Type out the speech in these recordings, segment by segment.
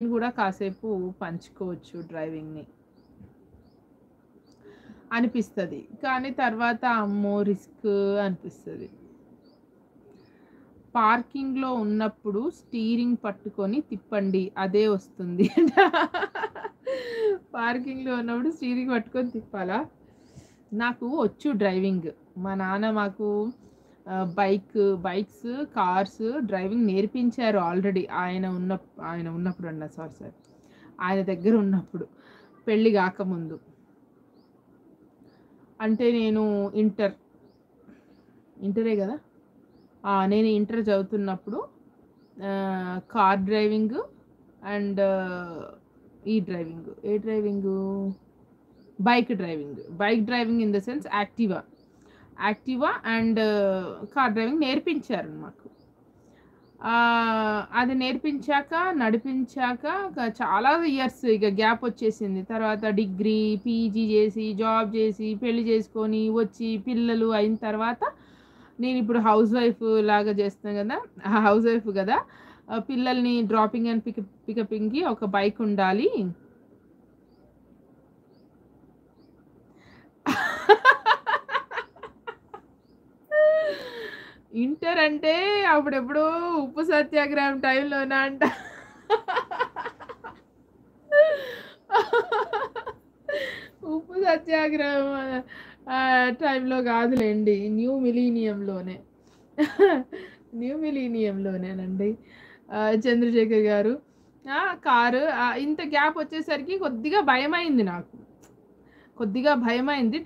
కూడా కాసేపు పంచుకోవచ్చు డ్రైవింగ్‌ని అనిపిస్తది. కానీ తర్వాత అమ్మో! రిస్క్ అనిపిస్తది. పార్కింగ్‌లో ఉన్నప్పుడు స్టీరింగ్ పట్టుకొని తిప్పండి. అదే వస్తుంది. పార్కింగ్‌లో ఉన్నప్పుడు స్టీరింగ్ పట్టుకొని తిప్పాలా? నాకు వచ్చు డ్రైవింగ్. మా నాన్న మాకు బైక్స్, కార్స్ డ్రైవింగ్ నేర్పించారు ఆల్రెడీ. ఆయన ఉన్నప్పుడన్నా సారీ. ఆయన దగ్గర ఉన్నప్పుడు. పెళ్లి గాకముందు. అంటే నేను ఇంటరే గదా! నేను ఇంటర్ చదువుతున్నప్పుడు car driving and A driving? Bike driving in the sense Activa and car driving నేర్పించారు మాకు. అది నేర్పించాక, నడిపించాక చాలా ఇయర్స్ ఇక గ్యాప్ వచ్చేసింది. తర్వాత డిగ్రీ, పీజీ చేసి, జాబ్ చేసి, పెళ్లి చేసుకొని, వచ్చి పిల్లలు అయిన తర్వాత నేనిప్పుడు హౌస్ వైఫ్ లాగా చేస్తున్నా గదా! హౌస్ వైఫ్ గదా! పిల్లల్ని డ్రాపింగ్ అండ్ పికపింగ్‌కి ఒక బైక్ ఉండాలి. ఇంటర్ అంటే అప్పుడెప్పుడో ఉప్పు సత్యాగ్రహం టైంలోన అంట. ఉప్పు సత్యాగ్రహం టైంలో గాదులెండి. న్యూ మిలీనియంలోనేనండి. చంద్రశేఖర్ గారు. కారు ఇంత గ్యాప్ వచ్చేసరికి కొద్దిగా భయమైంది నాకు.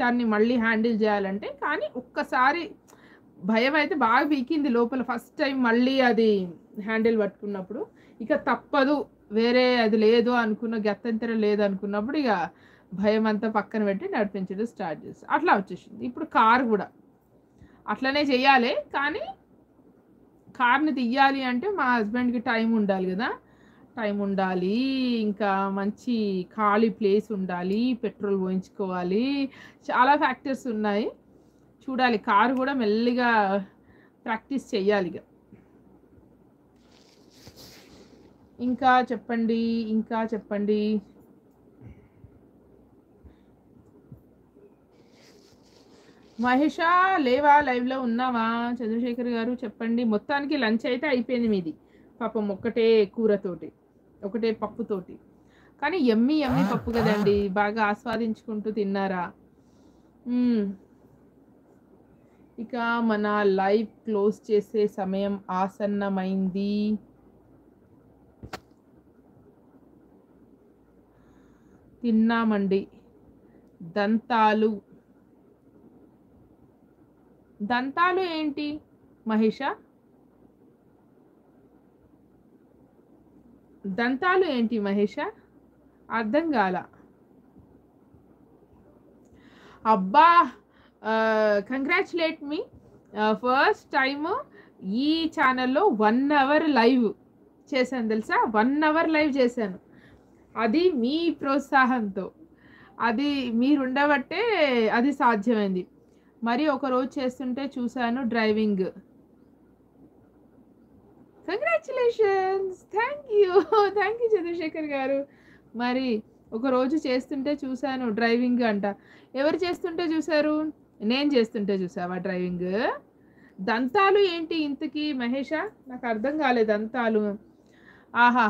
దాన్ని మళ్ళీ హ్యాండిల్ జేయాలంటే. కానీ ఒక్కసారి భయమైతే బాగా పీకింది లోపల ఫస్ట్ టైమ్ మళ్ళీ అది హ్యాండిల్ పట్టుకున్నప్పుడు. ఇక తప్పదు. వేరే అది లేదు అనుకున్న గత్యంతరం లేదనుకున్నప్పుడు ఇగ భయమంతా పక్కన పెట్టి నడిపించడం స్టార్ట్ చేశా. అట్లా వచ్చేసింది. ఇప్పుడు కారు గూడా అట్లనే చెయ్యాలే. కానీ కార్‌ని తియ్యాలి అంటే మా హస్బెండ్‌కి టైం ఉండాలి గదా! టైం ఉండాలి. ఇంకా మంచి ఖాళీ ప్లేస్ ఉండాలి. పెట్రోల్ పోయించుకోవాలి. చాలా ఫ్యాక్టర్స్ ఉన్నాయి. చూడాలి. కారు గూడా మెల్లిగా ప్రాక్టీస్ చెయ్యాలిగ. ఇంకా చెప్పండి. మహేషా లేవా? లైవ్‌లో ఉన్నావా? చంద్రశేఖర్ గారు చెప్పండి. మొత్తానికి లంచ్ అయితే అయిపోయింది మీది. పాపం ఒక్కటే కూరతోటి. ఒకటే పప్పుతోటి. కానీ యమ్మీ పప్పు గదండీ! బాగా ఆస్వాదించుకుంటూ తిన్నారా? హ్మ్. ఇక మన లైవ్ క్లోజ్ చేసే సమయం ఆసన్నమైంది. తిన్నామండి. దంతాలు ఏంటి మహేషా? దంతాలు ఏంటి మహేషా? అర్థం గాల. అబ్బా! కంగ్రాచ్యులేట్ మీ. ఫస్ట్ టైమ్ ఈ ఛానెల్‌లో 1 అవర్ లైవ్ చేశాను తెలుసా? 1 అవర్ లైవ్ చేశాను. అది మీ ప్రోత్సాహంతో. అది మీరుండబట్టే అది సాధ్యమైంది. మరి ఒకరోజు చేస్తుంటే చూసాను driving. Congratulations. Thank you Chandrasekhar garu. మరి ఒకరోజు చేస్తుంటే చూసాను డ్రైవింగ్ అంట. ఎవరు చేస్తుంటే చూసారు? నేను చేస్తుంటే చూసావా డ్రైవింగ్? దంతాలు ఏంటి ఇంతకీ మహేషా? నాకు అర్థం కాలేదు దంతాలు. ఆహా!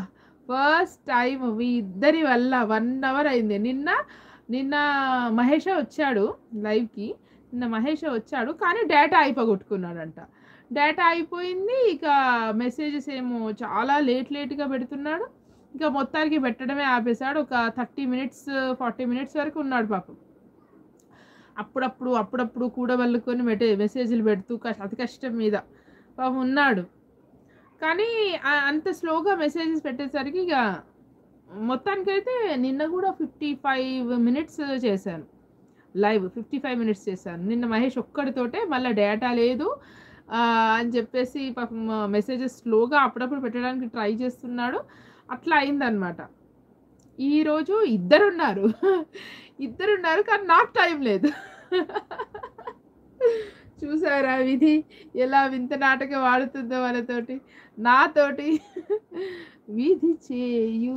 ఫస్ట్ టైమ్ మీ ఇద్దరి వల్ల 1 అవర్ అయింది. నిన్న మహేష వచ్చాడు లైవ్‌కి. కానీ డేటా అయిపోగొట్టుకున్నాడంట. డేటా అయిపోయింది. ఇక మెసేజెస్ ఏమో చాలా లేట్‌గా పెడుతున్నాడు. ఇక మొత్తానికి పెట్టడమే ఆపేసాడు. ఒక 30 మినిట్స్, 40 మినిట్స్ వరకు ఉన్నాడు పాపం. అప్పుడప్పుడు కూడబలుకొని మెసేజ్‌లు పెడుతూ అతి కష్టం మీద పాపం ఉన్నాడు. కానీ అంత స్లోగా మెసేజెస్ పెట్టేసరికి ఇక మొత్తానికైతే నిన్న గూడా 55 మినిట్స్ చేశాను. లైవ్ 55 మినిట్స్ చేశాను. నిన్న మహేష్ ఒక్కడితోటే మళ్ళా డేటా లేదు అని చెప్పేసి పాపం మెసేజెస్ స్లోగా అప్పుడప్పుడు పెట్టడానికి ట్రై చేస్తున్నాడు. అట్లా అయిందనమాట. ఈరోజు ఇద్దరున్నారు. కానీ నాకు టైం లేదు. చూసారా విధి ఎలా వింత నాటకం ఆడుతుందో వాళ్ళతోటి నాతోటి విధి చేయు